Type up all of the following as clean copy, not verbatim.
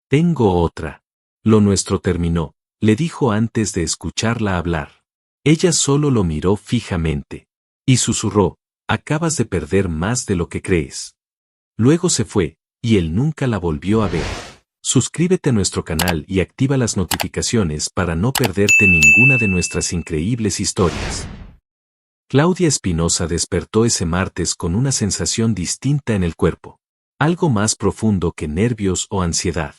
Tengo otra. Lo nuestro terminó, le dijo antes de escucharla hablar. Ella solo lo miró fijamente. Y susurró, acabas de perder más de lo que crees. Luego se fue, y él nunca la volvió a ver. Suscríbete a nuestro canal y activa las notificaciones para no perderte ninguna de nuestras increíbles historias. Claudia Espinosa despertó ese martes con una sensación distinta en el cuerpo. Algo más profundo que nervios o ansiedad.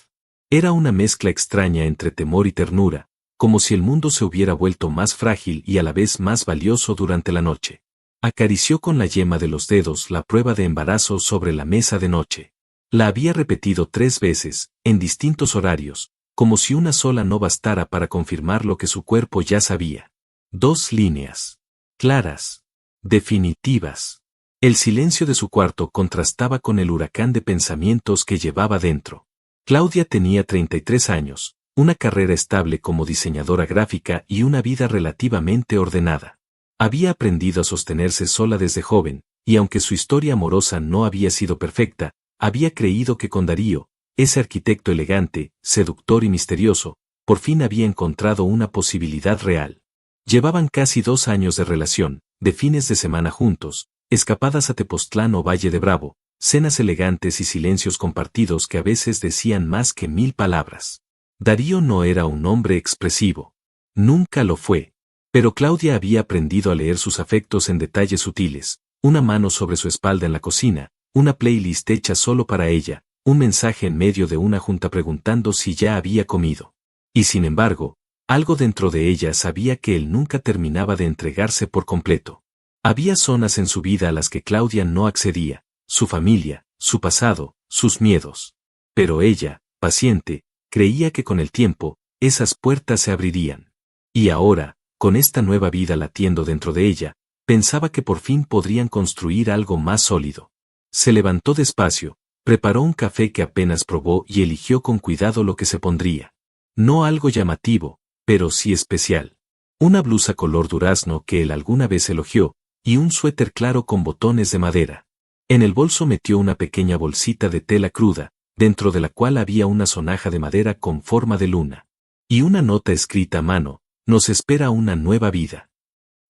Era una mezcla extraña entre temor y ternura, como si el mundo se hubiera vuelto más frágil y a la vez más valioso durante la noche. Acarició con la yema de los dedos la prueba de embarazo sobre la mesa de noche. La había repetido 3 veces, en distintos horarios, como si una sola no bastara para confirmar lo que su cuerpo ya sabía. 2 líneas. Claras. Definitivas. El silencio de su cuarto contrastaba con el huracán de pensamientos que llevaba dentro. Claudia tenía 33 años, una carrera estable como diseñadora gráfica y una vida relativamente ordenada. Había aprendido a sostenerse sola desde joven, y aunque su historia amorosa no había sido perfecta, había creído que con Darío, ese arquitecto elegante, seductor y misterioso, por fin había encontrado una posibilidad real. Llevaban casi 2 años de relación, de fines de semana juntos, escapadas a Tepoztlán o Valle de Bravo, cenas elegantes y silencios compartidos que a veces decían más que 1000 palabras. Darío no era un hombre expresivo. Nunca lo fue. Pero Claudia había aprendido a leer sus afectos en detalles sutiles, una mano sobre su espalda en la cocina, una playlist hecha solo para ella, un mensaje en medio de una junta preguntando si ya había comido. Y sin embargo, algo dentro de ella sabía que él nunca terminaba de entregarse por completo. Había zonas en su vida a las que Claudia no accedía, su familia, su pasado, sus miedos. Pero ella, paciente, creía que con el tiempo, esas puertas se abrirían. Y ahora, con esta nueva vida latiendo dentro de ella, pensaba que por fin podrían construir algo más sólido. Se levantó despacio, preparó un café que apenas probó y eligió con cuidado lo que se pondría. No algo llamativo, pero sí especial. Una blusa color durazno que él alguna vez elogió, y un suéter claro con botones de madera. En el bolso metió una pequeña bolsita de tela cruda, dentro de la cual había una sonaja de madera con forma de luna. Y una nota escrita a mano, nos espera una nueva vida.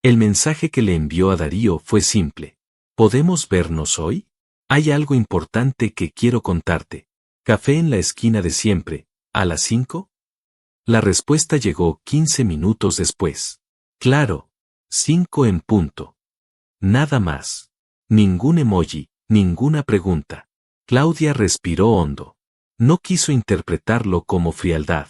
El mensaje que le envió a Darío fue simple. ¿Podemos vernos hoy? Hay algo importante que quiero contarte. ¿Café en la esquina de siempre, a las 5? La respuesta llegó 15 minutos después. Claro, 5 en punto. Nada más. Ningún emoji, ninguna pregunta. Claudia respiró hondo. No quiso interpretarlo como frialdad.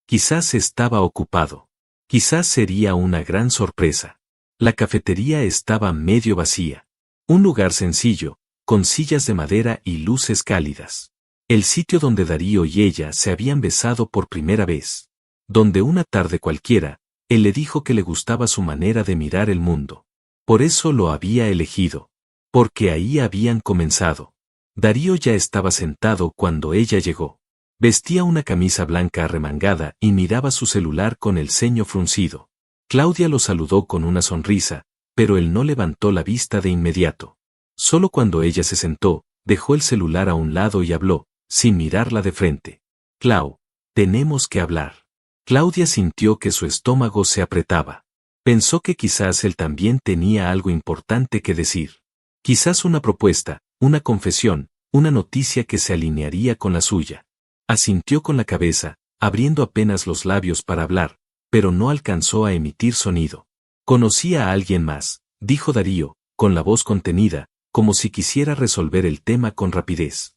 Quizás estaba ocupado. Quizás sería una gran sorpresa. La cafetería estaba medio vacía. Un lugar sencillo, con sillas de madera y luces cálidas. El sitio donde Darío y ella se habían besado por primera vez. Donde una tarde cualquiera, él le dijo que le gustaba su manera de mirar el mundo. Por eso lo había elegido. Porque ahí habían comenzado. Darío ya estaba sentado cuando ella llegó. Vestía una camisa blanca arremangada y miraba su celular con el ceño fruncido. Claudia lo saludó con una sonrisa, pero él no levantó la vista de inmediato. Solo cuando ella se sentó, dejó el celular a un lado y habló, sin mirarla de frente. Clau, tenemos que hablar. Claudia sintió que su estómago se apretaba. Pensó que quizás él también tenía algo importante que decir. Quizás una propuesta, una confesión, una noticia que se alinearía con la suya. Asintió con la cabeza, abriendo apenas los labios para hablar, pero no alcanzó a emitir sonido. Conocía a alguien más, dijo Darío, con la voz contenida, como si quisiera resolver el tema con rapidez.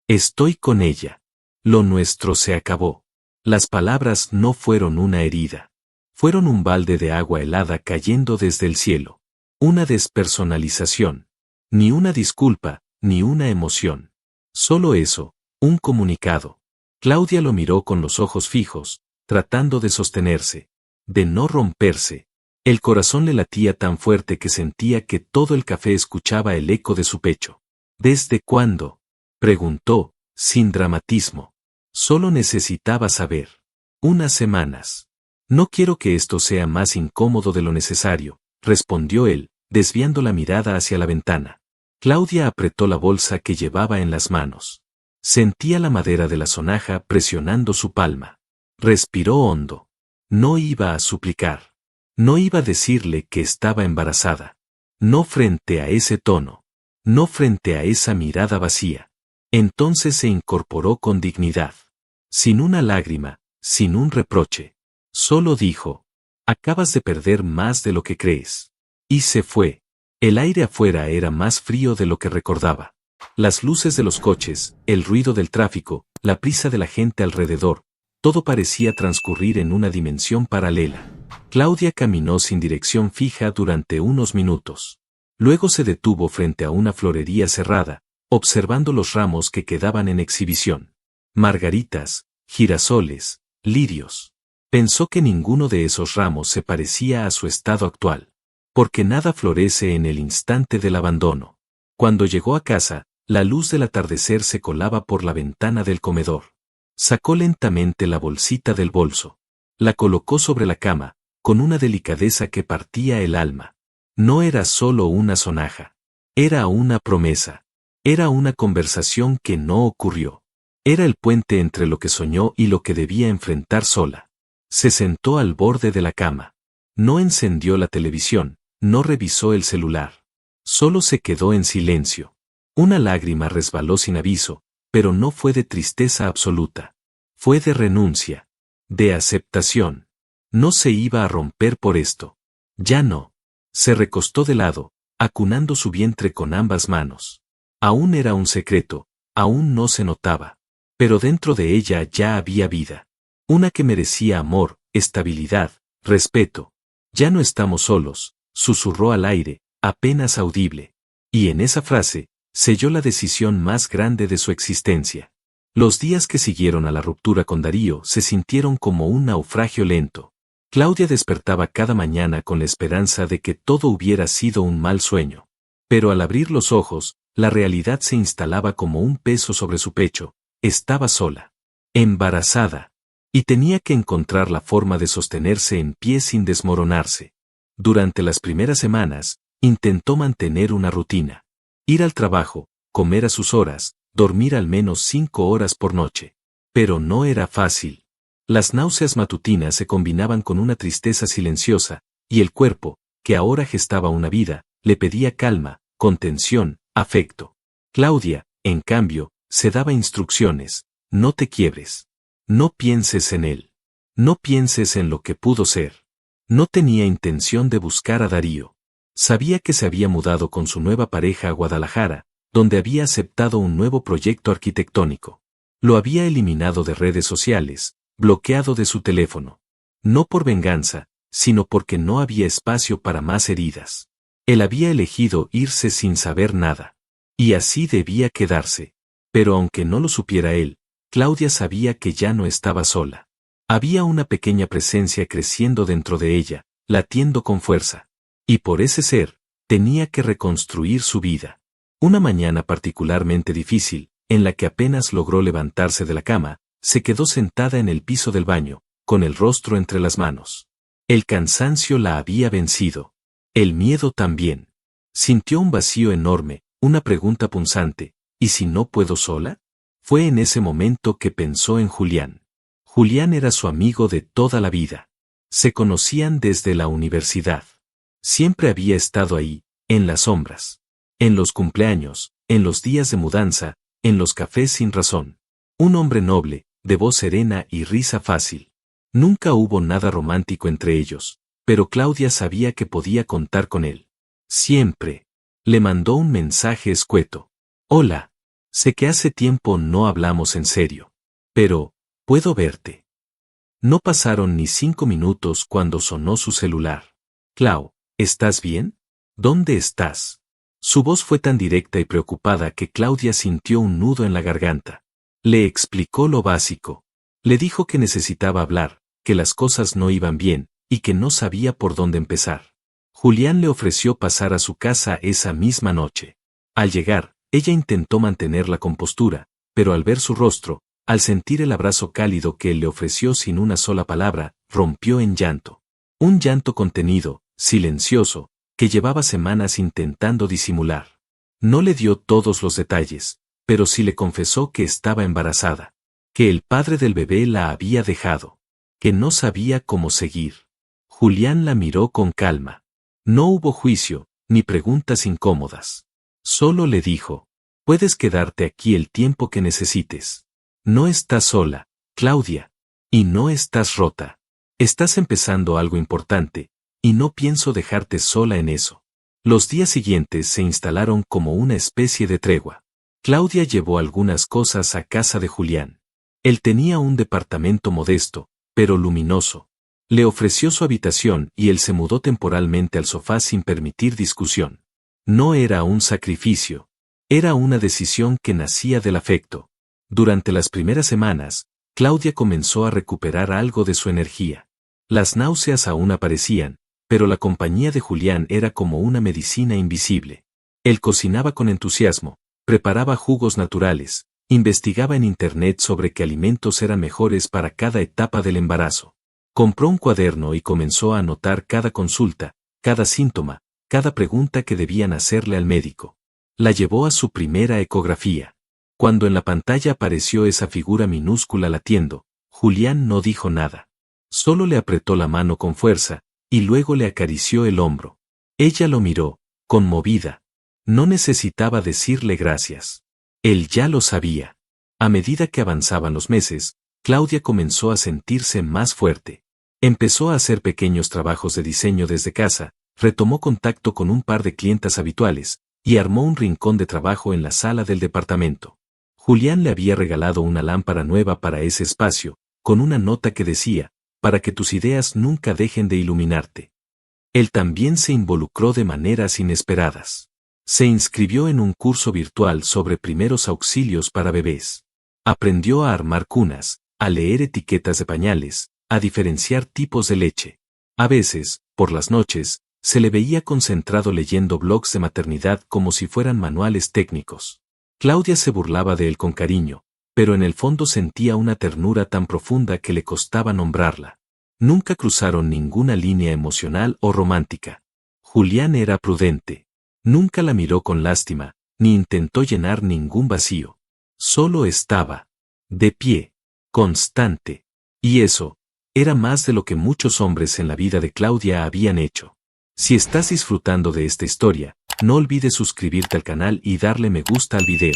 Estoy con ella. Lo nuestro se acabó. Las palabras no fueron una herida. Fueron un balde de agua helada cayendo desde el cielo. Una despersonalización. Ni una disculpa, ni una emoción. Solo eso, un comunicado. Claudia lo miró con los ojos fijos, tratando de sostenerse, de no romperse. El corazón le latía tan fuerte que sentía que todo el café escuchaba el eco de su pecho. ¿Desde cuándo?, preguntó, sin dramatismo. Solo necesitaba saber. 1 semanas. No quiero que esto sea más incómodo de lo necesario, respondió él, desviando la mirada hacia la ventana. Claudia apretó la bolsa que llevaba en las manos. Sentía la madera de la sonaja presionando su palma. Respiró hondo. No iba a suplicar. No iba a decirle que estaba embarazada. No frente a ese tono. No frente a esa mirada vacía. Entonces se incorporó con dignidad. Sin una lágrima, sin un reproche. Solo dijo: acabas de perder más de lo que crees. Y se fue. El aire afuera era más frío de lo que recordaba. Las luces de los coches, el ruido del tráfico, la prisa de la gente alrededor, todo parecía transcurrir en una dimensión paralela. Claudia caminó sin dirección fija durante unos minutos. Luego se detuvo frente a una florería cerrada, observando los ramos que quedaban en exhibición. Margaritas, girasoles, lirios. Pensó que ninguno de esos ramos se parecía a su estado actual, porque nada florece en el instante del abandono. Cuando llegó a casa, la luz del atardecer se colaba por la ventana del comedor. Sacó lentamente la bolsita del bolso. La colocó sobre la cama, con una delicadeza que partía el alma. No era solo una sonaja. Era una promesa. Era una conversación que no ocurrió. Era el puente entre lo que soñó y lo que debía enfrentar sola. Se sentó al borde de la cama. No encendió la televisión, no revisó el celular. Solo se quedó en silencio. Una lágrima resbaló sin aviso, pero no fue de tristeza absoluta. Fue de renuncia. De aceptación. No se iba a romper por esto. Ya no. Se recostó de lado, acunando su vientre con ambas manos. Aún era un secreto, aún no se notaba. Pero dentro de ella ya había vida. Una que merecía amor, estabilidad, respeto. Ya no estamos solos, susurró al aire, apenas audible. Y en esa frase, selló la decisión más grande de su existencia. Los días que siguieron a la ruptura con Darío se sintieron como un naufragio lento. Claudia despertaba cada mañana con la esperanza de que todo hubiera sido un mal sueño. Pero al abrir los ojos, la realidad se instalaba como un peso sobre su pecho. Estaba sola, embarazada, y tenía que encontrar la forma de sostenerse en pie sin desmoronarse. Durante las primeras semanas, intentó mantener una rutina. Ir al trabajo, comer a sus horas, dormir al menos 5 horas por noche. Pero no era fácil. Las náuseas matutinas se combinaban con una tristeza silenciosa, y el cuerpo, que ahora gestaba una vida, le pedía calma, contención, afecto. Claudia, en cambio, se daba instrucciones: no te quiebres. No pienses en él. No pienses en lo que pudo ser. No tenía intención de buscar a Darío. Sabía que se había mudado con su nueva pareja a Guadalajara, donde había aceptado un nuevo proyecto arquitectónico. Lo había eliminado de redes sociales, bloqueado de su teléfono. No por venganza, sino porque no había espacio para más heridas. Él había elegido irse sin saber nada. Y así debía quedarse. Pero aunque no lo supiera él, Claudia sabía que ya no estaba sola. Había una pequeña presencia creciendo dentro de ella, latiendo con fuerza. Y por ese ser, tenía que reconstruir su vida. Una mañana particularmente difícil, en la que apenas logró levantarse de la cama, se quedó sentada en el piso del baño, con el rostro entre las manos. El cansancio la había vencido. El miedo también. Sintió un vacío enorme, una pregunta punzante: ¿y si no puedo sola? Fue en ese momento que pensó en Julián. Julián era su amigo de toda la vida. Se conocían desde la universidad. Siempre había estado ahí, en las sombras. En los cumpleaños, en los días de mudanza, en los cafés sin razón. Un hombre noble, de voz serena y risa fácil. Nunca hubo nada romántico entre ellos, pero Claudia sabía que podía contar con él. Siempre. Le mandó un mensaje escueto. Hola. Sé que hace tiempo no hablamos en serio. Pero, ¿puedo verte? No pasaron ni 5 minutos cuando sonó su celular. Clau, ¿estás bien? ¿Dónde estás? Su voz fue tan directa y preocupada que Claudia sintió un nudo en la garganta. Le explicó lo básico. Le dijo que necesitaba hablar, que las cosas no iban bien, y que no sabía por dónde empezar. Julián le ofreció pasar a su casa esa misma noche. Al llegar, ella intentó mantener la compostura, pero al ver su rostro, al sentir el abrazo cálido que él le ofreció sin una sola palabra, rompió en llanto. Un llanto contenido, silencioso, que llevaba semanas intentando disimular. No le dio todos los detalles, pero sí le confesó que estaba embarazada, que el padre del bebé la había dejado, que no sabía cómo seguir. Julián la miró con calma. No hubo juicio, ni preguntas incómodas. Solo le dijo, puedes quedarte aquí el tiempo que necesites. No estás sola, Claudia, y no estás rota. Estás empezando algo importante, y no pienso dejarte sola en eso. Los días siguientes se instalaron como una especie de tregua. Claudia llevó algunas cosas a casa de Julián. Él tenía un departamento modesto, pero luminoso. Le ofreció su habitación y él se mudó temporalmente al sofá sin permitir discusión. No era un sacrificio. Era una decisión que nacía del afecto. Durante las primeras semanas, Claudia comenzó a recuperar algo de su energía. Las náuseas aún aparecían, pero la compañía de Julián era como una medicina invisible. Él cocinaba con entusiasmo, preparaba jugos naturales, investigaba en internet sobre qué alimentos eran mejores para cada etapa del embarazo. Compró un cuaderno y comenzó a anotar cada consulta, cada síntoma, cada pregunta que debían hacerle al médico. La llevó a su primera ecografía. Cuando en la pantalla apareció esa figura minúscula latiendo, Julián no dijo nada. Solo le apretó la mano con fuerza, y luego le acarició el hombro. Ella lo miró, conmovida. No necesitaba decirle gracias. Él ya lo sabía. A medida que avanzaban los meses, Claudia comenzó a sentirse más fuerte. Empezó a hacer pequeños trabajos de diseño desde casa, retomó contacto con un par de clientas habituales, y armó un rincón de trabajo en la sala del departamento. Julián le había regalado una lámpara nueva para ese espacio, con una nota que decía, para que tus ideas nunca dejen de iluminarte. Él también se involucró de maneras inesperadas. Se inscribió en un curso virtual sobre primeros auxilios para bebés. Aprendió a armar cunas, a leer etiquetas de pañales, a diferenciar tipos de leche. A veces, por las noches, se le veía concentrado leyendo blogs de maternidad como si fueran manuales técnicos. Claudia se burlaba de él con cariño, pero en el fondo sentía una ternura tan profunda que le costaba nombrarla. Nunca cruzaron ninguna línea emocional o romántica. Julián era prudente. Nunca la miró con lástima, ni intentó llenar ningún vacío. Solo estaba de pie, constante. Y eso era más de lo que muchos hombres en la vida de Claudia habían hecho. Si estás disfrutando de esta historia, no olvides suscribirte al canal y darle me gusta al video.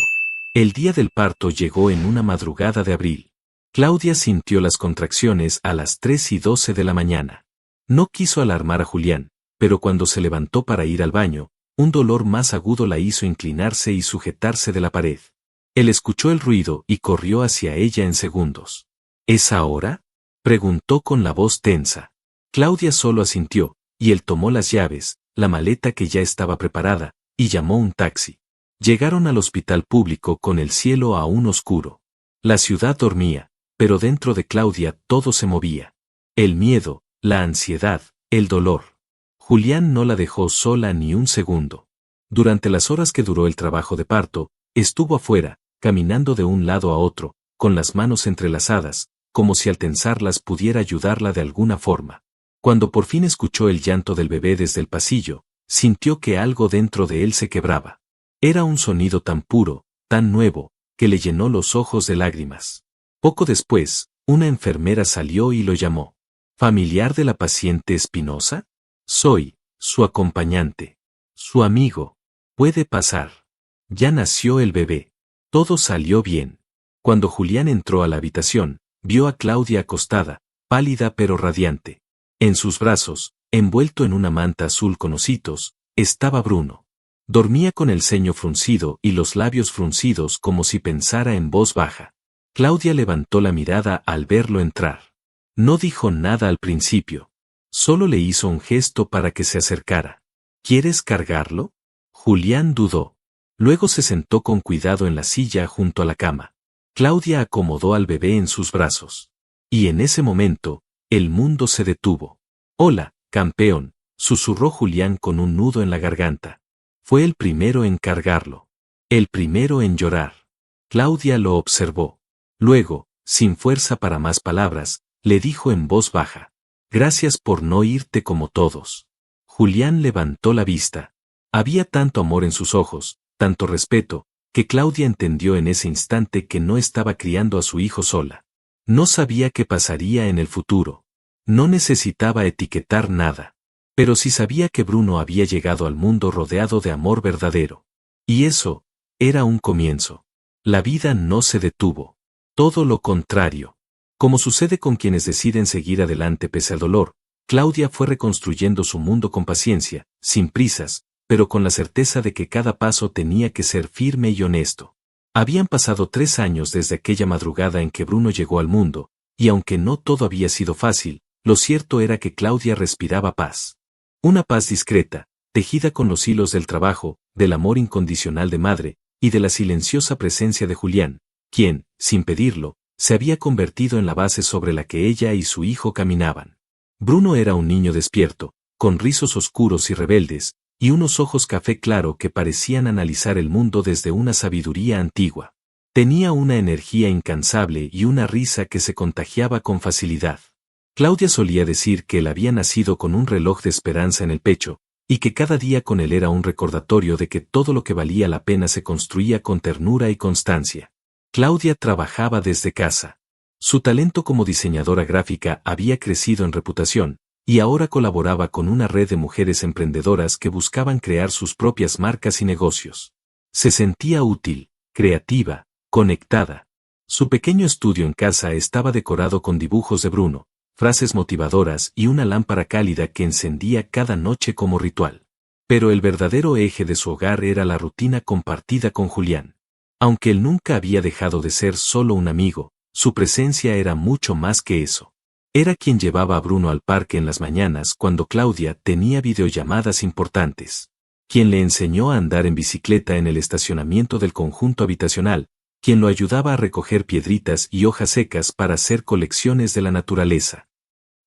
El día del parto llegó en una madrugada de abril. Claudia sintió las contracciones a las 3:12 de la mañana. No quiso alarmar a Julián, pero cuando se levantó para ir al baño, un dolor más agudo la hizo inclinarse y sujetarse de la pared. Él escuchó el ruido y corrió hacia ella en segundos. ¿Es ahora?, preguntó con la voz tensa. Claudia solo asintió, y él tomó las llaves, la maleta que ya estaba preparada, y llamó un taxi. Llegaron al hospital público con el cielo aún oscuro. La ciudad dormía, pero dentro de Claudia todo se movía. El miedo, la ansiedad, el dolor. Julián no la dejó sola ni un segundo. Durante las horas que duró el trabajo de parto, estuvo afuera, caminando de un lado a otro, con las manos entrelazadas, como si al tensarlas pudiera ayudarla de alguna forma. Cuando por fin escuchó el llanto del bebé desde el pasillo, sintió que algo dentro de él se quebraba. Era un sonido tan puro, tan nuevo, que le llenó los ojos de lágrimas. Poco después, una enfermera salió y lo llamó. ¿Familiar de la paciente Espinosa? Soy su acompañante. Su amigo. Puede pasar. Ya nació el bebé. Todo salió bien. Cuando Julián entró a la habitación, vio a Claudia acostada, pálida pero radiante. En sus brazos, envuelto en una manta azul con ositos, estaba Bruno. Dormía con el ceño fruncido y los labios fruncidos como si pensara en voz baja. Claudia levantó la mirada al verlo entrar. No dijo nada al principio. Solo le hizo un gesto para que se acercara. ¿Quieres cargarlo? Julián dudó. Luego se sentó con cuidado en la silla junto a la cama. Claudia acomodó al bebé en sus brazos. Y en ese momento, el mundo se detuvo. Hola, campeón, susurró Julián con un nudo en la garganta. Fue el primero en cargarlo. El primero en llorar. Claudia lo observó. Luego, sin fuerza para más palabras, le dijo en voz baja. Gracias por no irte como todos. Julián levantó la vista. Había tanto amor en sus ojos, tanto respeto, que Claudia entendió en ese instante que no estaba criando a su hijo sola. No sabía qué pasaría en el futuro. No necesitaba etiquetar nada. Pero sí sabía que Bruno había llegado al mundo rodeado de amor verdadero. Y eso era un comienzo. La vida no se detuvo. Todo lo contrario. Como sucede con quienes deciden seguir adelante pese al dolor, Claudia fue reconstruyendo su mundo con paciencia, sin prisas, pero con la certeza de que cada paso tenía que ser firme y honesto. Habían pasado 3 años desde aquella madrugada en que Bruno llegó al mundo, y aunque no todo había sido fácil, lo cierto era que Claudia respiraba paz. Una paz discreta, tejida con los hilos del trabajo, del amor incondicional de madre, y de la silenciosa presencia de Julián, quien, sin pedirlo, se había convertido en la base sobre la que ella y su hijo caminaban. Bruno era un niño despierto, con rizos oscuros y rebeldes, y unos ojos café claro que parecían analizar el mundo desde una sabiduría antigua. Tenía una energía incansable y una risa que se contagiaba con facilidad. Claudia solía decir que él había nacido con un reloj de esperanza en el pecho, y que cada día con él era un recordatorio de que todo lo que valía la pena se construía con ternura y constancia. Claudia trabajaba desde casa. Su talento como diseñadora gráfica había crecido en reputación, y ahora colaboraba con una red de mujeres emprendedoras que buscaban crear sus propias marcas y negocios. Se sentía útil, creativa, conectada. Su pequeño estudio en casa estaba decorado con dibujos de Bruno, frases motivadoras y una lámpara cálida que encendía cada noche como ritual. Pero el verdadero eje de su hogar era la rutina compartida con Julián. Aunque él nunca había dejado de ser solo un amigo, su presencia era mucho más que eso. Era quien llevaba a Bruno al parque en las mañanas cuando Claudia tenía videollamadas importantes. Quien le enseñó a andar en bicicleta en el estacionamiento del conjunto habitacional, quien lo ayudaba a recoger piedritas y hojas secas para hacer colecciones de la naturaleza.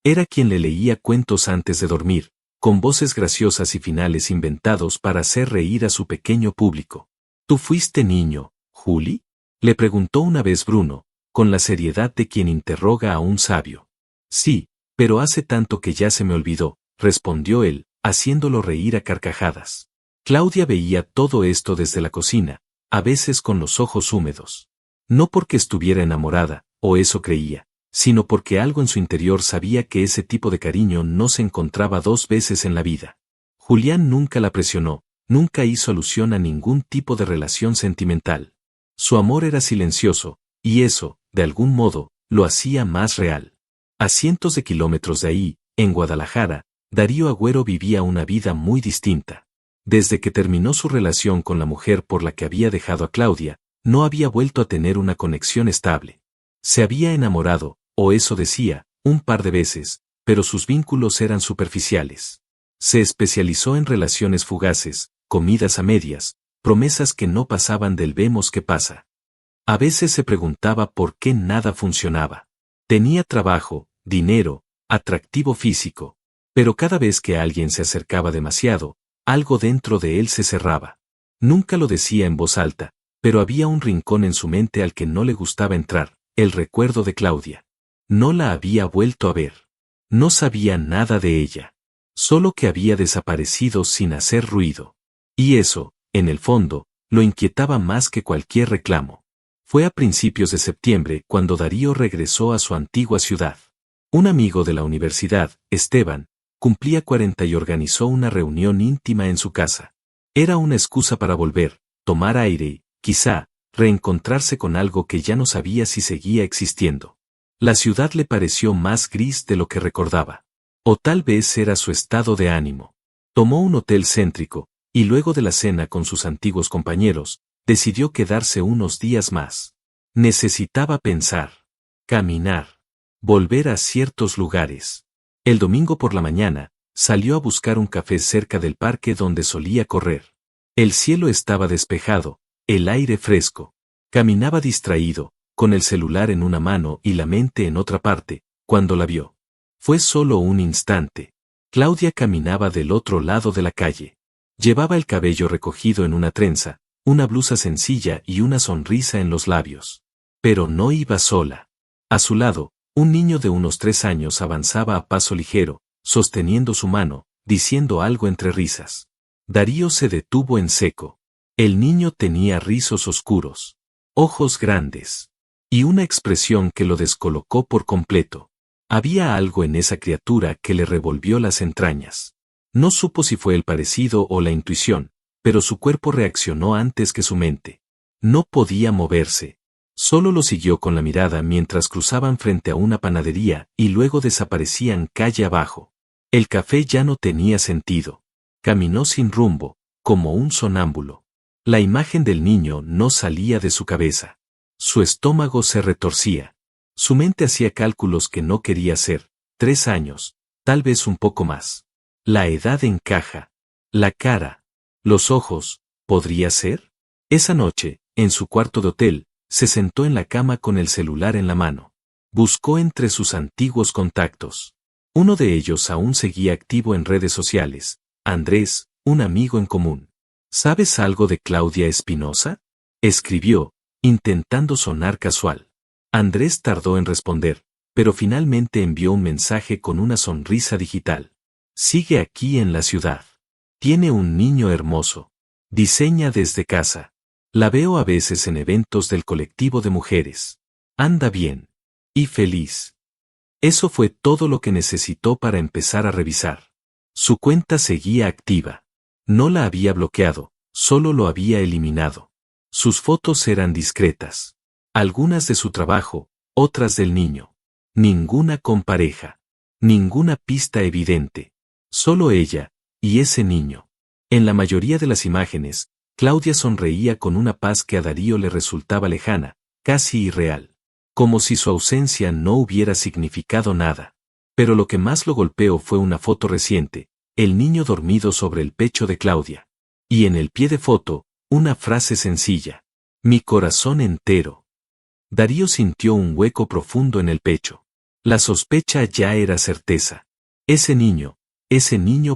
Era quien le leía cuentos antes de dormir, con voces graciosas y finales inventados para hacer reír a su pequeño público. ¿Tú fuiste niño, Juli? Le preguntó una vez Bruno, con la seriedad de quien interroga a un sabio. Sí, pero hace tanto que ya se me olvidó, respondió él, haciéndolo reír a carcajadas. Claudia veía todo esto desde la cocina, a veces con los ojos húmedos. No porque estuviera enamorada, o eso creía, sino porque algo en su interior sabía que ese tipo de cariño no se encontraba 2 veces en la vida. Julián nunca la presionó, nunca hizo alusión a ningún tipo de relación sentimental. Su amor era silencioso, y eso, de algún modo, lo hacía más real. A cientos de kilómetros de ahí, en Guadalajara, Darío Agüero vivía una vida muy distinta. Desde que terminó su relación con la mujer por la que había dejado a Claudia, no había vuelto a tener una conexión estable. Se había enamorado, o eso decía, un par de veces, pero sus vínculos eran superficiales. Se especializó en relaciones fugaces, comidas a medias, promesas que no pasaban del vemos que pasa. A veces se preguntaba por qué nada funcionaba. Tenía trabajo, dinero, atractivo físico, pero cada vez que alguien se acercaba demasiado, algo dentro de él se cerraba. Nunca lo decía en voz alta, pero había un rincón en su mente al que no le gustaba entrar, el recuerdo de Claudia. No la había vuelto a ver. No sabía nada de ella. Solo que había desaparecido sin hacer ruido. Y eso, en el fondo, lo inquietaba más que cualquier reclamo. Fue a principios de septiembre cuando Darío regresó a su antigua ciudad. Un amigo de la universidad, Esteban, cumplía 40 y organizó una reunión íntima en su casa. Era una excusa para volver, tomar aire y, quizá, reencontrarse con algo que ya no sabía si seguía existiendo. La ciudad le pareció más gris de lo que recordaba. O tal vez era su estado de ánimo. Tomó un hotel céntrico, y luego de la cena con sus antiguos compañeros, decidió quedarse unos días más. Necesitaba pensar, caminar, volver a ciertos lugares. El domingo por la mañana, salió a buscar un café cerca del parque donde solía correr. El cielo estaba despejado, el aire fresco. Caminaba distraído, con el celular en una mano y la mente en otra parte, cuando la vio. Fue solo un instante. Claudia caminaba del otro lado de la calle. Llevaba el cabello recogido en una trenza, una blusa sencilla y una sonrisa en los labios. Pero no iba sola. A su lado, un niño de unos 3 años avanzaba a paso ligero, sosteniendo su mano, diciendo algo entre risas. Darío se detuvo en seco. El niño tenía rizos oscuros, ojos grandes, y una expresión que lo descolocó por completo. Había algo en esa criatura que le revolvió las entrañas. No supo si fue el parecido o la intuición, pero su cuerpo reaccionó antes que su mente. No podía moverse. Solo lo siguió con la mirada mientras cruzaban frente a una panadería y luego desaparecían calle abajo. El café ya no tenía sentido. Caminó sin rumbo, como un sonámbulo. La imagen del niño no salía de su cabeza. Su estómago se retorcía. Su mente hacía cálculos que no quería hacer. 3 años, tal vez un poco más. La edad encaja. La cara. Los ojos, ¿podría ser? Esa noche, en su cuarto de hotel, se sentó en la cama con el celular en la mano. Buscó entre sus antiguos contactos. Uno de ellos aún seguía activo en redes sociales. Andrés, un amigo en común. ¿Sabes algo de Claudia Espinosa? Escribió, intentando sonar casual. Andrés tardó en responder, pero finalmente envió un mensaje con una sonrisa digital. Sigue aquí en la ciudad. Tiene un niño hermoso. Diseña desde casa. La veo a veces en eventos del colectivo de mujeres. Anda bien. Y feliz. Eso fue todo lo que necesitó para empezar a revisar. Su cuenta seguía activa. No la había bloqueado, solo lo había eliminado. Sus fotos eran discretas. Algunas de su trabajo, otras del niño. Ninguna con pareja. Ninguna pista evidente. Solo ella, y ese niño. En la mayoría de las imágenes, Claudia sonreía con una paz que a Darío le resultaba lejana, casi irreal. Como si su ausencia no hubiera significado nada. Pero lo que más lo golpeó fue una foto reciente, el niño dormido sobre el pecho de Claudia. Y en el pie de foto, una frase sencilla. Mi corazón entero. Darío sintió un hueco profundo en el pecho. La sospecha ya era certeza. Ese niño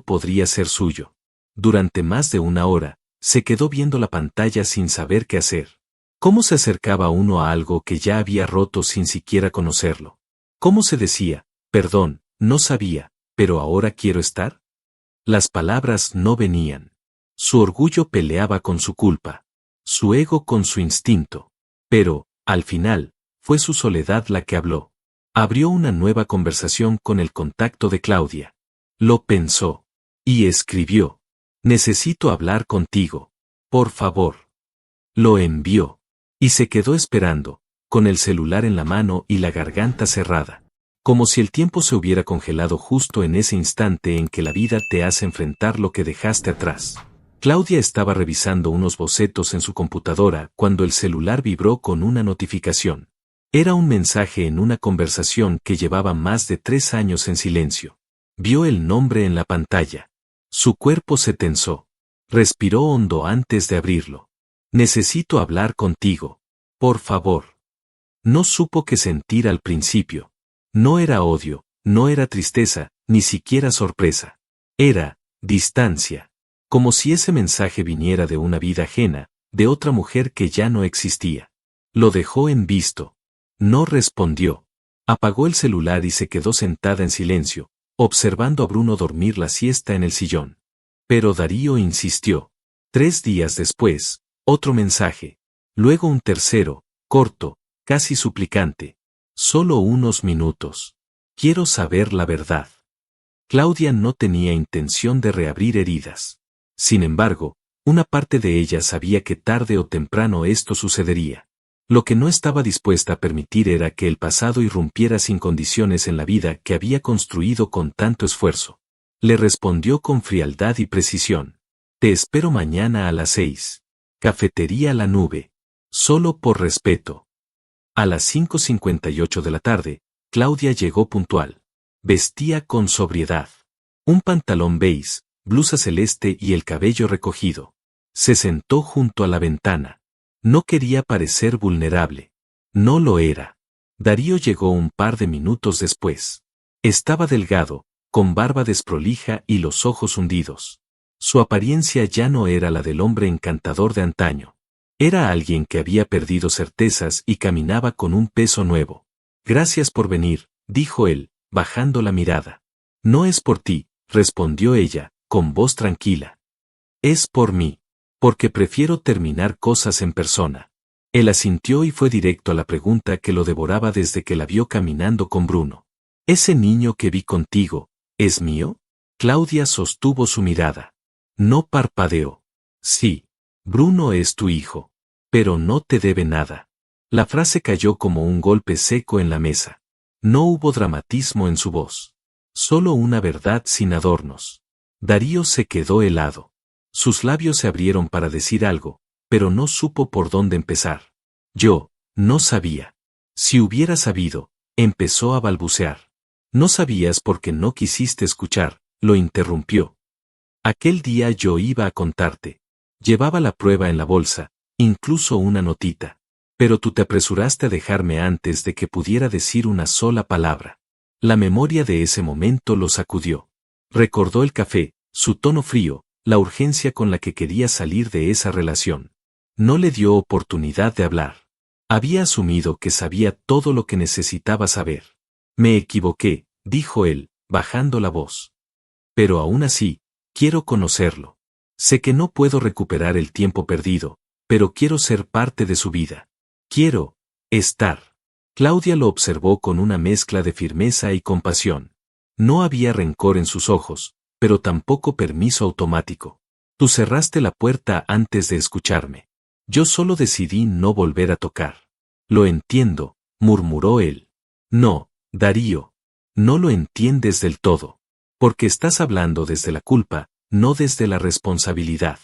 podría ser suyo. Durante más de una hora, se quedó viendo la pantalla sin saber qué hacer. ¿Cómo se acercaba uno a algo que ya había roto sin siquiera conocerlo? ¿Cómo se decía, perdón, no sabía, pero ahora quiero estar? Las palabras no venían. Su orgullo peleaba con su culpa. Su ego con su instinto. Pero, al final, fue su soledad la que habló. Abrió una nueva conversación con el contacto de Claudia. Lo pensó. Y escribió. Necesito hablar contigo. Por favor. Lo envió. Y se quedó esperando, con el celular en la mano y la garganta cerrada. Como si el tiempo se hubiera congelado justo en ese instante en que la vida te hace enfrentar lo que dejaste atrás. Claudia estaba revisando unos bocetos en su computadora cuando el celular vibró con una notificación. Era un mensaje en una conversación que llevaba más de 3 años en silencio. Vio el nombre en la pantalla. Su cuerpo se tensó. Respiró hondo antes de abrirlo. Necesito hablar contigo. Por favor. No supo qué sentir al principio. No era odio, no era tristeza, ni siquiera sorpresa. Era distancia. Como si ese mensaje viniera de una vida ajena, de otra mujer que ya no existía. Lo dejó en visto. No respondió. Apagó el celular y se quedó sentada en silencio, observando a Bruno dormir la siesta en el sillón. Pero Darío insistió. 3 días después, otro mensaje. Luego un tercero, corto, casi suplicante. Solo unos minutos. Quiero saber la verdad. Claudia no tenía intención de reabrir heridas. Sin embargo, una parte de ella sabía que tarde o temprano esto sucedería. Lo que no estaba dispuesta a permitir era que el pasado irrumpiera sin condiciones en la vida que había construido con tanto esfuerzo. Le respondió con frialdad y precisión. Te espero mañana a las 6. Cafetería La Nube. Solo por respeto. A las 5:58 de la tarde, Claudia llegó puntual. Vestía con sobriedad. Un pantalón beige, blusa celeste y el cabello recogido. Se sentó junto a la ventana. No quería parecer vulnerable. No lo era. Darío llegó un par de minutos después. Estaba delgado, con barba desprolija y los ojos hundidos. Su apariencia ya no era la del hombre encantador de antaño. Era alguien que había perdido certezas y caminaba con un peso nuevo. Gracias por venir, dijo él, bajando la mirada. No es por ti, respondió ella, con voz tranquila. Es por mí. Porque prefiero terminar cosas en persona. Él asintió y fue directo a la pregunta que lo devoraba desde que la vio caminando con Bruno. ¿Ese niño que vi contigo, es mío? Claudia sostuvo su mirada. No parpadeó. Sí, Bruno es tu hijo. Pero no te debe nada. La frase cayó como un golpe seco en la mesa. No hubo dramatismo en su voz. Solo una verdad sin adornos. Darío se quedó helado. Sus labios se abrieron para decir algo, pero no supo por dónde empezar. Yo, no sabía. Si hubiera sabido, empezó a balbucear. No sabías porque no quisiste escuchar, lo interrumpió. Aquel día yo iba a contarte. Llevaba la prueba en la bolsa, incluso una notita. Pero tú te apresuraste a dejarme antes de que pudiera decir una sola palabra. La memoria de ese momento lo sacudió. Recordó el café, su tono frío, la urgencia con la que quería salir de esa relación. No le dio oportunidad de hablar. Había asumido que sabía todo lo que necesitaba saber. Me equivoqué, dijo él, bajando la voz. Pero aún así, quiero conocerlo. Sé que no puedo recuperar el tiempo perdido, pero quiero ser parte de su vida. Quiero estar. Claudia lo observó con una mezcla de firmeza y compasión. No había rencor en sus ojos, pero tampoco permiso automático. Tú cerraste la puerta antes de escucharme. Yo solo decidí no volver a tocar. Lo entiendo, murmuró él. No, Darío. No lo entiendes del todo. Porque estás hablando desde la culpa, no desde la responsabilidad.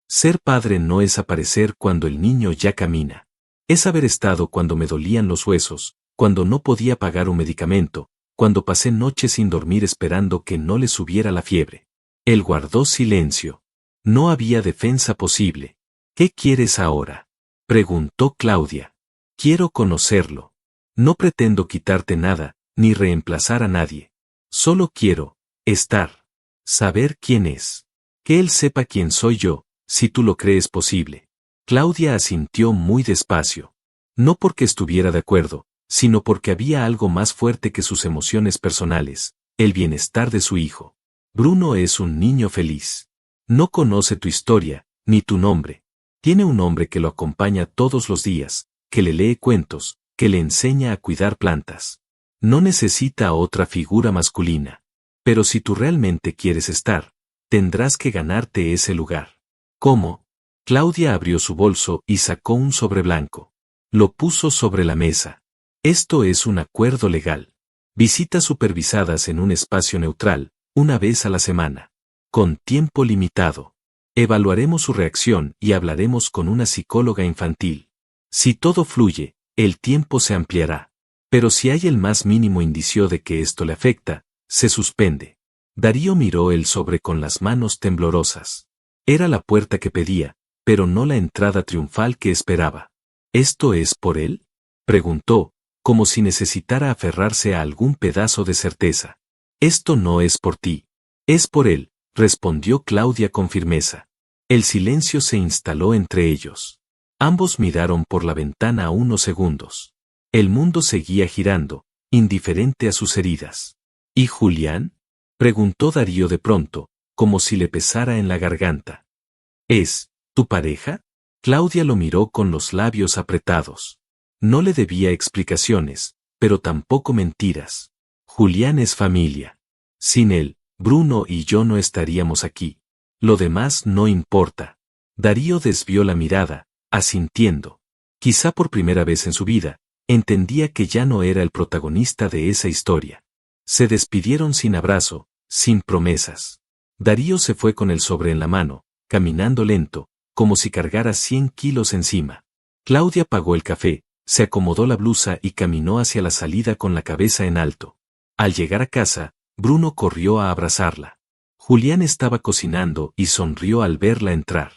Ser padre no es aparecer cuando el niño ya camina. Es haber estado cuando me dolían los huesos, cuando no podía pagar un medicamento, cuando pasé noches sin dormir esperando que no le subiera la fiebre. Él guardó silencio. No había defensa posible. ¿Qué quieres ahora? Preguntó Claudia. Quiero conocerlo. No pretendo quitarte nada, ni reemplazar a nadie. Solo quiero estar. Saber quién es. Que él sepa quién soy yo, si tú lo crees posible. Claudia asintió muy despacio. No porque estuviera de acuerdo, sino porque había algo más fuerte que sus emociones personales, el bienestar de su hijo. Bruno es un niño feliz. No conoce tu historia, ni tu nombre. Tiene un hombre que lo acompaña todos los días, que le lee cuentos, que le enseña a cuidar plantas. No necesita otra figura masculina. Pero si tú realmente quieres estar, tendrás que ganarte ese lugar. ¿Cómo? Claudia abrió su bolso y sacó un sobre blanco. Lo puso sobre la mesa. Esto es un acuerdo legal. Visitas supervisadas en un espacio neutral, una vez a la semana. Con tiempo limitado. Evaluaremos su reacción y hablaremos con una psicóloga infantil. Si todo fluye, el tiempo se ampliará. Pero si hay el más mínimo indicio de que esto le afecta, se suspende. Darío miró el sobre con las manos temblorosas. Era la puerta que pedía, pero no la entrada triunfal que esperaba. ¿Esto es por él? Preguntó, como si necesitara aferrarse a algún pedazo de certeza. Esto no es por ti. Es por él, respondió Claudia con firmeza. El silencio se instaló entre ellos. Ambos miraron por la ventana unos segundos. El mundo seguía girando, indiferente a sus heridas. ¿Y Julián? Preguntó Darío de pronto, como si le pesara en la garganta. ¿Es tu pareja? Claudia lo miró con los labios apretados. No le debía explicaciones, pero tampoco mentiras. Julián es familia. Sin él, Bruno y yo no estaríamos aquí. Lo demás no importa. Darío desvió la mirada, asintiendo. Quizá por primera vez en su vida, entendía que ya no era el protagonista de esa historia. Se despidieron sin abrazo, sin promesas. Darío se fue con el sobre en la mano, caminando lento, como si cargara 100 kilos encima. Claudia pagó el café, se acomodó la blusa y caminó hacia la salida con la cabeza en alto. Al llegar a casa, Bruno corrió a abrazarla. Julián estaba cocinando y sonrió al verla entrar.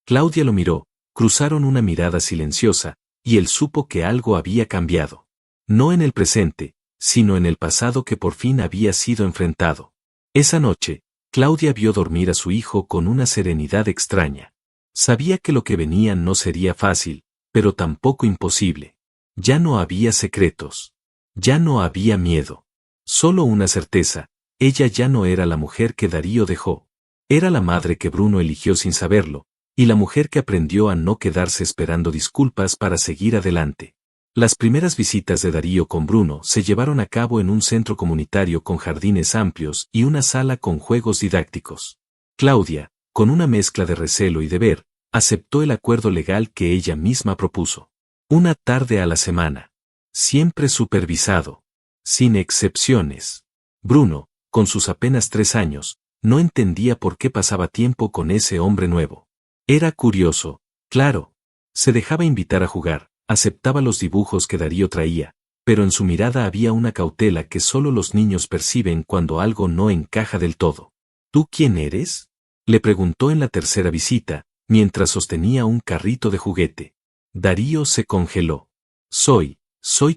Claudia lo miró, cruzaron una mirada silenciosa, y él supo que algo había cambiado. No en el presente, sino en el pasado que por fin había sido enfrentado. Esa noche, Claudia vio dormir a su hijo con una serenidad extraña. Sabía que lo que venía no sería fácil, pero tampoco imposible. Ya no había secretos. Ya no había miedo. Solo una certeza, ella ya no era la mujer que Darío dejó. Era la madre que Bruno eligió sin saberlo, y la mujer que aprendió a no quedarse esperando disculpas para seguir adelante. Las primeras visitas de Darío con Bruno se llevaron a cabo en un centro comunitario con jardines amplios y una sala con juegos didácticos. Claudia, con una mezcla de recelo y deber, aceptó el acuerdo legal que ella misma propuso. Una tarde a la semana. Siempre supervisado. Sin excepciones. Bruno, con sus apenas 3 años, no entendía por qué pasaba tiempo con ese hombre nuevo. Era curioso, claro. Se dejaba invitar a jugar, aceptaba los dibujos que Darío traía, pero en su mirada había una cautela que solo los niños perciben cuando algo no encaja del todo. ¿Tú quién eres?, le preguntó en la tercera visita, mientras sostenía un carrito de juguete. Darío se congeló. Soy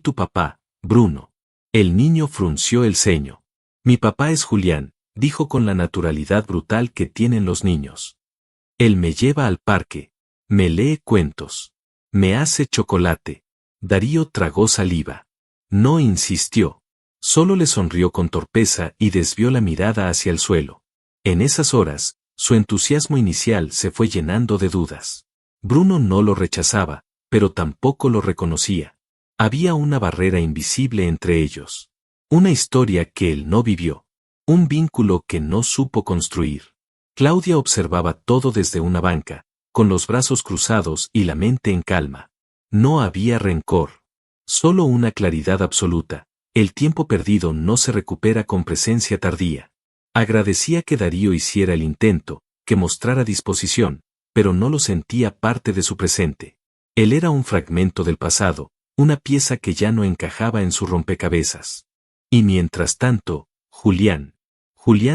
tu papá, Bruno. El niño frunció el ceño. Mi papá es Julián, dijo con la naturalidad brutal que tienen los niños. Él me lleva al parque, me lee cuentos, me hace chocolate. Darío tragó saliva. No insistió. Solo le sonrió con torpeza y desvió la mirada hacia el suelo. En esas horas, su entusiasmo inicial se fue llenando de dudas. Bruno no lo rechazaba, pero tampoco lo reconocía. Había una barrera invisible entre ellos. Una historia que él no vivió. Un vínculo que no supo construir. Claudia observaba todo desde una banca, con los brazos cruzados y la mente en calma. No había rencor. Solo una claridad absoluta. El tiempo perdido no se recupera con presencia tardía. Agradecía que Darío hiciera el intento, que mostrara disposición, pero no lo sentía parte de su presente. Él era un fragmento del pasado, una pieza que ya no encajaba en su rompecabezas. Y mientras tanto, Julián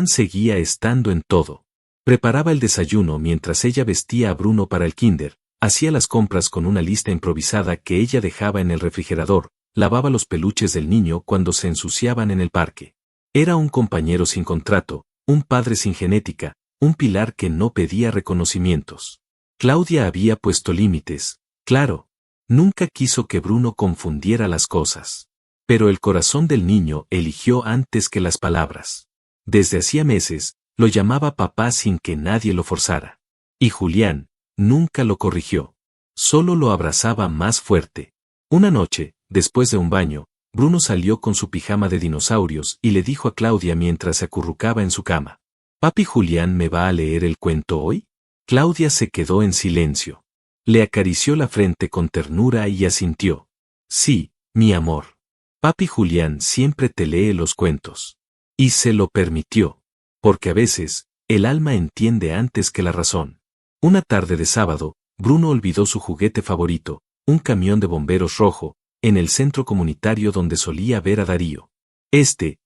seguía estando en todo. Preparaba el desayuno mientras ella vestía a Bruno para el kinder, hacía las compras con una lista improvisada que ella dejaba en el refrigerador, lavaba los peluches del niño cuando se ensuciaban en el parque. Era un compañero sin contrato, un padre sin genética, un pilar que no pedía reconocimientos. Claudia había puesto límites, claro. Nunca quiso que Bruno confundiera las cosas. Pero el corazón del niño eligió antes que las palabras. Desde hacía meses, lo llamaba papá sin que nadie lo forzara. Y Julián nunca lo corrigió. Solo lo abrazaba más fuerte. Una noche, después de un baño, Bruno salió con su pijama de dinosaurios y le dijo a Claudia mientras se acurrucaba en su cama. ¿Papi Julián me va a leer el cuento hoy? Claudia se quedó en silencio. Le acarició la frente con ternura y asintió. Sí, mi amor. Papi Julián siempre te lee los cuentos. Y se lo permitió. Porque a veces, el alma entiende antes que la razón. Una tarde de sábado, Bruno olvidó su juguete favorito, un camión de bomberos rojo, en el centro comunitario donde solía ver a Darío.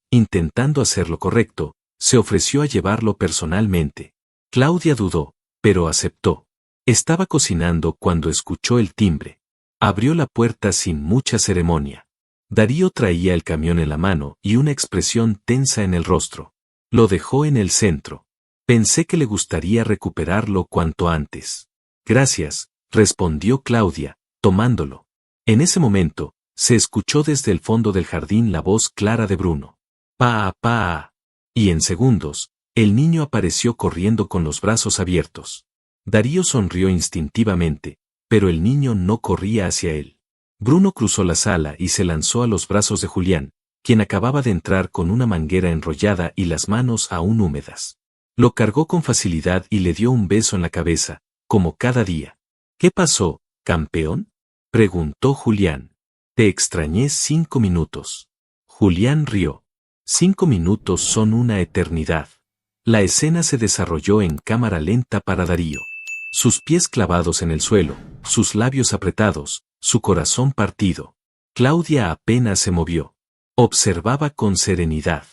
Intentando hacer lo correcto, se ofreció a llevarlo personalmente. Claudia dudó, pero aceptó. Estaba cocinando cuando escuchó el timbre. Abrió la puerta sin mucha ceremonia. Darío traía el camión en la mano y una expresión tensa en el rostro. Lo dejó en el centro. Pensé que le gustaría recuperarlo cuanto antes. Gracias, respondió Claudia, tomándolo. En ese momento, se escuchó desde el fondo del jardín la voz clara de Bruno. ¡Pa! Y en segundos, el niño apareció corriendo con los brazos abiertos. Darío sonrió instintivamente, pero el niño no corría hacia él. Bruno cruzó la sala y se lanzó a los brazos de Julián, quien acababa de entrar con una manguera enrollada y las manos aún húmedas. Lo cargó con facilidad y le dio un beso en la cabeza, como cada día. ¿Qué pasó, campeón?, preguntó Julián. Te extrañé 5 minutos. Julián rió. 5 minutos son una eternidad. La escena se desarrolló en cámara lenta para Darío. Sus pies clavados en el suelo, sus labios apretados, su corazón partido. Claudia apenas se movió. Observaba con serenidad.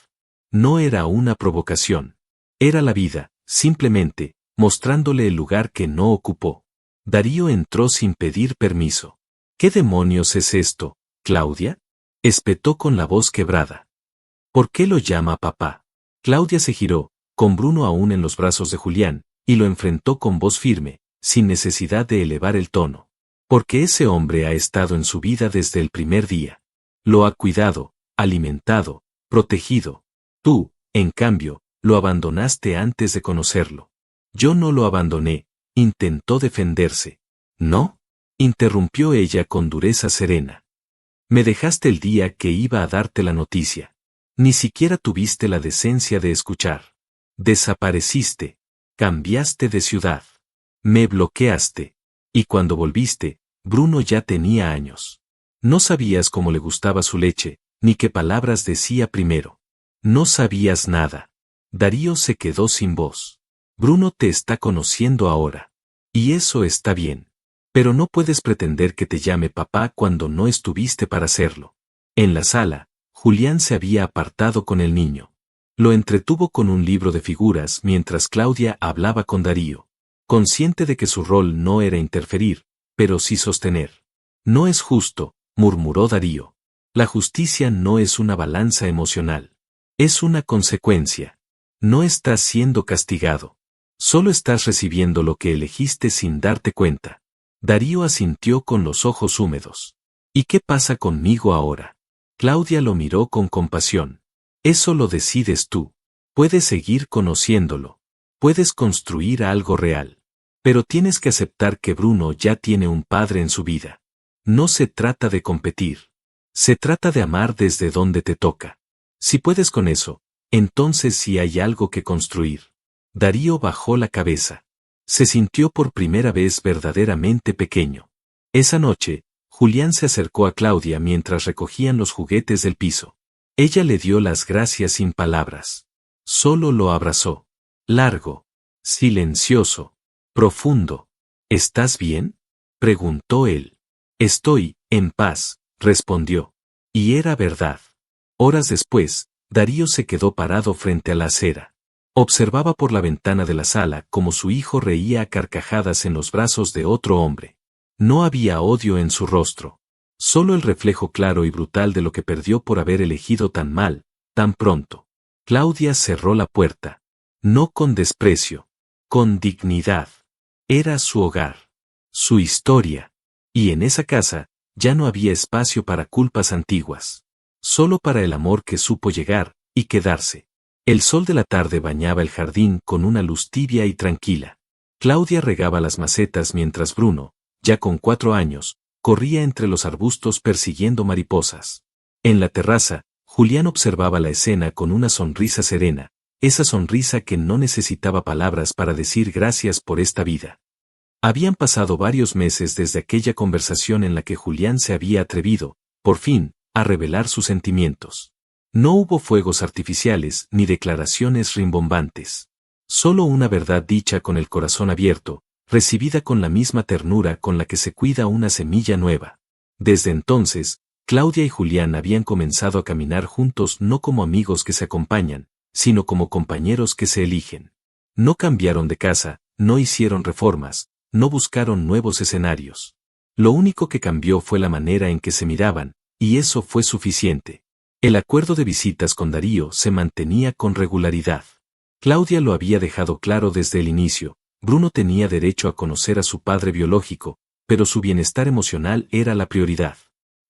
No era una provocación. Era la vida, simplemente, mostrándole el lugar que no ocupó. Darío entró sin pedir permiso. ¿Qué demonios es esto, Claudia?, espetó con la voz quebrada. ¿Por qué lo llama papá? Claudia se giró, con Bruno aún en los brazos de Julián, y lo enfrentó con voz firme, sin necesidad de elevar el tono. Porque ese hombre ha estado en su vida desde el primer día. Lo ha cuidado, alimentado, protegido. Tú, en cambio, lo abandonaste antes de conocerlo. Yo no lo abandoné, Intentó defenderse. ¿No? Interrumpió ella con dureza serena. Me dejaste el día que iba a darte la noticia. Ni siquiera tuviste la decencia de escuchar. Desapareciste. Cambiaste de ciudad. Me bloqueaste. Y cuando volviste, Bruno ya tenía años. No sabías cómo le gustaba su leche, ni qué palabras decía primero. No sabías nada. Darío se quedó sin voz. Bruno te está conociendo ahora. Y eso está bien. Pero no puedes pretender que te llame papá cuando no estuviste para hacerlo. En la sala, Julián se había apartado con el niño. Lo entretuvo con un libro de figuras mientras Claudia hablaba con Darío, consciente de que su rol no era interferir, pero sí sostener. No es justo, murmuró Darío. La justicia no es una balanza emocional. Es una consecuencia. No estás siendo castigado. Solo estás recibiendo lo que elegiste sin darte cuenta. Darío asintió con los ojos húmedos. ¿Y qué pasa conmigo ahora? Claudia lo miró con compasión. Eso lo decides tú. Puedes seguir conociéndolo. Puedes construir algo real. Pero tienes que aceptar que Bruno ya tiene un padre en su vida. No se trata de competir. Se trata de amar desde donde te toca. Si puedes con eso, entonces sí hay algo que construir. Darío bajó la cabeza. Se sintió por primera vez verdaderamente pequeño. Esa noche, Julián se acercó a Claudia mientras recogían los juguetes del piso. Ella le dio las gracias sin palabras. Solo lo abrazó. Largo. Silencioso. Profundo. ¿Estás bien? Preguntó él. Estoy, en paz, respondió. Y era verdad. Horas después, Darío se quedó parado frente a la acera. Observaba por la ventana de la sala cómo su hijo reía a carcajadas en los brazos de otro hombre. No había odio en su rostro. Solo el reflejo claro y brutal de lo que perdió por haber elegido tan mal, tan pronto. Claudia cerró la puerta. No con desprecio. Con dignidad. Era su hogar. Su historia. Y en esa casa, ya no había espacio para culpas antiguas. Solo para el amor que supo llegar, y quedarse. El sol de la tarde bañaba el jardín con una luz tibia y tranquila. Claudia regaba las macetas mientras Bruno, ya con 4 años, corría entre los arbustos persiguiendo mariposas. En la terraza, Julián observaba la escena con una sonrisa serena, esa sonrisa que no necesitaba palabras para decir gracias por esta vida. Habían pasado varios meses desde aquella conversación en la que Julián se había atrevido, por fin, a revelar sus sentimientos. No hubo fuegos artificiales ni declaraciones rimbombantes. Solo una verdad dicha con el corazón abierto, recibida con la misma ternura con la que se cuida una semilla nueva. Desde entonces, Claudia y Julián habían comenzado a caminar juntos no como amigos que se acompañan, sino como compañeros que se eligen. No cambiaron de casa, no hicieron reformas, no buscaron nuevos escenarios. Lo único que cambió fue la manera en que se miraban, y eso fue suficiente. El acuerdo de visitas con Darío se mantenía con regularidad. Claudia lo había dejado claro desde el inicio, Bruno tenía derecho a conocer a su padre biológico, pero su bienestar emocional era la prioridad.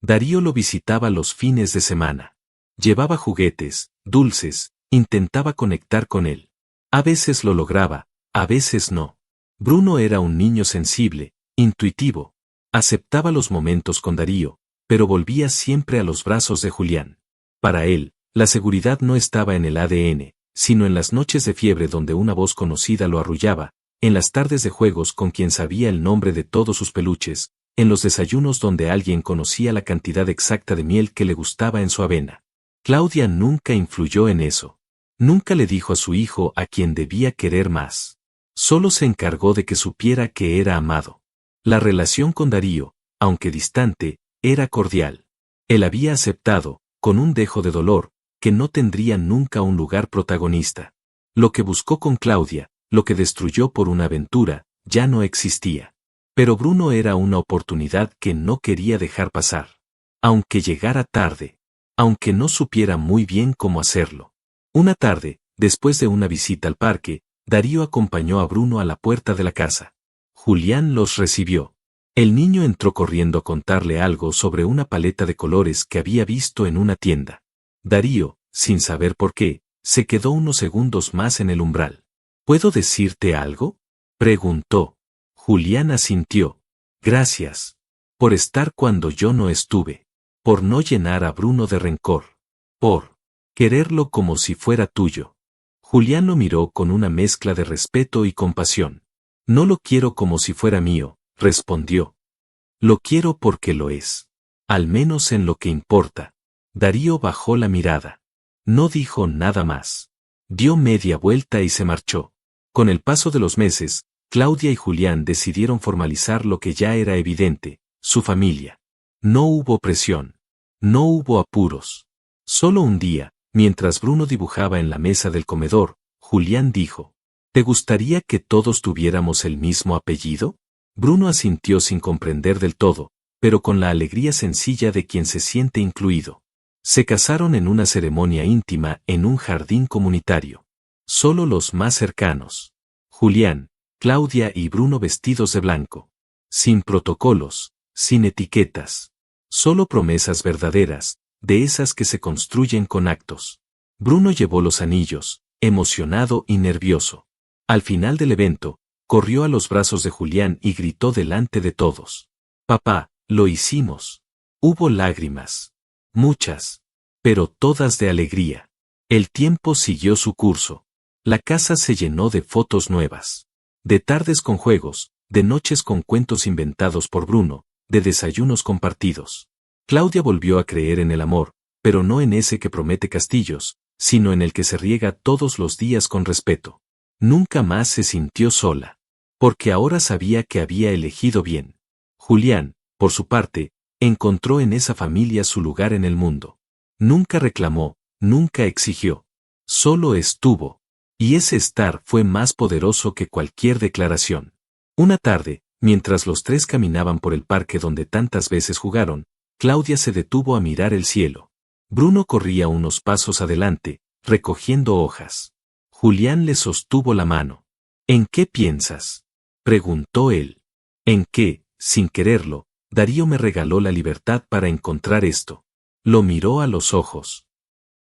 Darío lo visitaba los fines de semana. Llevaba juguetes, dulces, intentaba conectar con él. A veces lo lograba, a veces no. Bruno era un niño sensible, intuitivo. Aceptaba los momentos con Darío, pero volvía siempre a los brazos de Julián. Para él, la seguridad no estaba en el ADN, sino en las noches de fiebre donde una voz conocida lo arrullaba, en las tardes de juegos con quien sabía el nombre de todos sus peluches, en los desayunos donde alguien conocía la cantidad exacta de miel que le gustaba en su avena. Claudia nunca influyó en eso. Nunca le dijo a su hijo a quien debía querer más. Solo se encargó de que supiera que era amado. La relación con Darío, aunque distante, era cordial. Él había aceptado, con un dejo de dolor, que no tendría nunca un lugar protagonista. Lo que buscó con Claudia, lo que destruyó por una aventura, ya no existía. Pero Bruno era una oportunidad que no quería dejar pasar. Aunque llegara tarde. Aunque no supiera muy bien cómo hacerlo. Una tarde, después de una visita al parque, Darío acompañó a Bruno a la puerta de la casa. Julián los recibió. El niño entró corriendo a contarle algo sobre una paleta de colores que había visto en una tienda. Darío, sin saber por qué, se quedó unos segundos más en el umbral. ¿Puedo decirte algo?, preguntó. Julián asintió. Gracias. Por estar cuando yo no estuve. Por no llenar a Bruno de rencor. Por quererlo como si fuera tuyo. Julián lo miró con una mezcla de respeto y compasión. No lo quiero como si fuera mío, respondió. Lo quiero porque lo es. Al menos en lo que importa. Darío bajó la mirada. No dijo nada más. Dio media vuelta y se marchó. Con el paso de los meses, Claudia y Julián decidieron formalizar lo que ya era evidente, su familia. No hubo presión. No hubo apuros. Solo un día, mientras Bruno dibujaba en la mesa del comedor, Julián dijo, ¿te gustaría que todos tuviéramos el mismo apellido? Bruno asintió sin comprender del todo, pero con la alegría sencilla de quien se siente incluido. Se casaron en una ceremonia íntima en un jardín comunitario. Solo los más cercanos. Julián, Claudia y Bruno vestidos de blanco. Sin protocolos, sin etiquetas. Solo promesas verdaderas, de esas que se construyen con actos. Bruno llevó los anillos, emocionado y nervioso. Al final del evento, corrió a los brazos de Julián y gritó delante de todos. Papá, lo hicimos. Hubo lágrimas. Muchas. Pero todas de alegría. El tiempo siguió su curso. La casa se llenó de fotos nuevas. De tardes con juegos, de noches con cuentos inventados por Bruno, de desayunos compartidos. Claudia volvió a creer en el amor, pero no en ese que promete castillos, sino en el que se riega todos los días con respeto. Nunca más se sintió sola. Porque ahora sabía que había elegido bien. Julián, por su parte, encontró en esa familia su lugar en el mundo. Nunca reclamó, nunca exigió. Solo estuvo. Y ese estar fue más poderoso que cualquier declaración. Una tarde, mientras los tres caminaban por el parque donde tantas veces jugaron, Claudia se detuvo a mirar el cielo. Bruno corría unos pasos adelante, recogiendo hojas. Julián le sostuvo la mano. ¿En qué piensas?, preguntó él. En que, sin quererlo, Darío me regaló la libertad para encontrar esto. Lo miró a los ojos.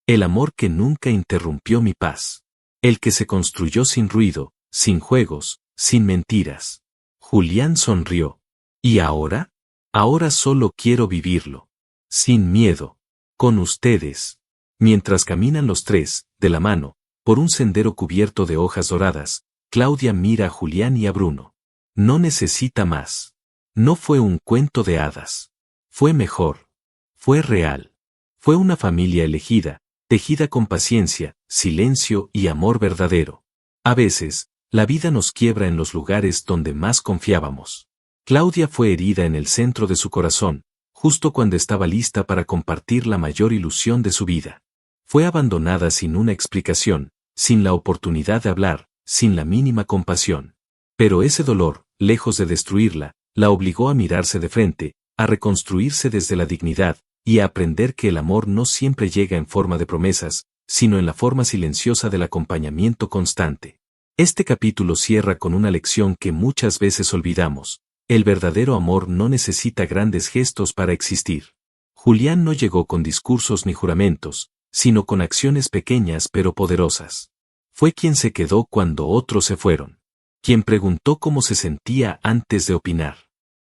El amor que nunca interrumpió mi paz. El que se construyó sin ruido, sin juegos, sin mentiras. Julián sonrió. ¿Y ahora? Ahora solo quiero vivirlo. Sin miedo. Con ustedes. Mientras caminan los tres, de la mano, por un sendero cubierto de hojas doradas, Claudia mira a Julián y a Bruno. No necesita más. No fue un cuento de hadas. Fue mejor. Fue real. Fue una familia elegida, tejida con paciencia, silencio y amor verdadero. A veces, la vida nos quiebra en los lugares donde más confiábamos. Claudia fue herida en el centro de su corazón, justo cuando estaba lista para compartir la mayor ilusión de su vida. Fue abandonada sin una explicación, sin la oportunidad de hablar, sin la mínima compasión. Pero ese dolor, lejos de destruirla, la obligó a mirarse de frente, a reconstruirse desde la dignidad, y a aprender que el amor no siempre llega en forma de promesas, sino en la forma silenciosa del acompañamiento constante. Este capítulo cierra con una lección que muchas veces olvidamos. El verdadero amor no necesita grandes gestos para existir. Julián no llegó con discursos ni juramentos, sino con acciones pequeñas pero poderosas. Fue quien se quedó cuando otros se fueron. Quien preguntó cómo se sentía antes de opinar.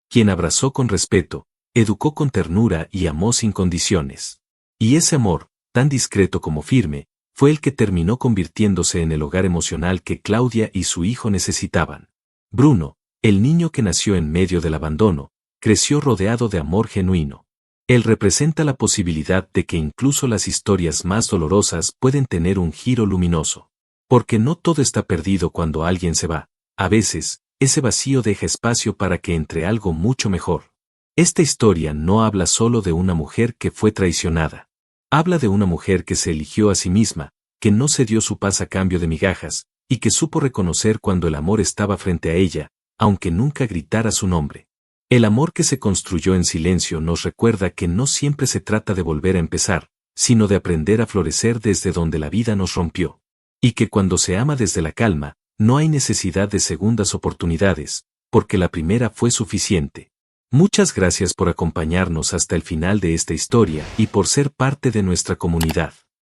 Quien abrazó con respeto, educó con ternura y amó sin condiciones. Y ese amor, tan discreto como firme, fue el que terminó convirtiéndose en el hogar emocional que Claudia y su hijo necesitaban. Bruno, el niño que nació en medio del abandono, creció rodeado de amor genuino. Él representa la posibilidad de que incluso las historias más dolorosas pueden tener un giro luminoso. Porque no todo está perdido cuando alguien se va. A veces, ese vacío deja espacio para que entre algo mucho mejor. Esta historia no habla solo de una mujer que fue traicionada. Habla de una mujer que se eligió a sí misma, que no se dio su paz a cambio de migajas, y que supo reconocer cuando el amor estaba frente a ella, aunque nunca gritara su nombre. El amor que se construyó en silencio nos recuerda que no siempre se trata de volver a empezar, sino de aprender a florecer desde donde la vida nos rompió. Y que cuando se ama desde la calma, no hay necesidad de segundas oportunidades, porque la primera fue suficiente. Muchas gracias por acompañarnos hasta el final de esta historia y por ser parte de nuestra comunidad.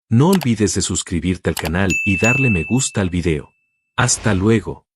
No olvides de suscribirte al canal y darle me gusta al video. Hasta luego.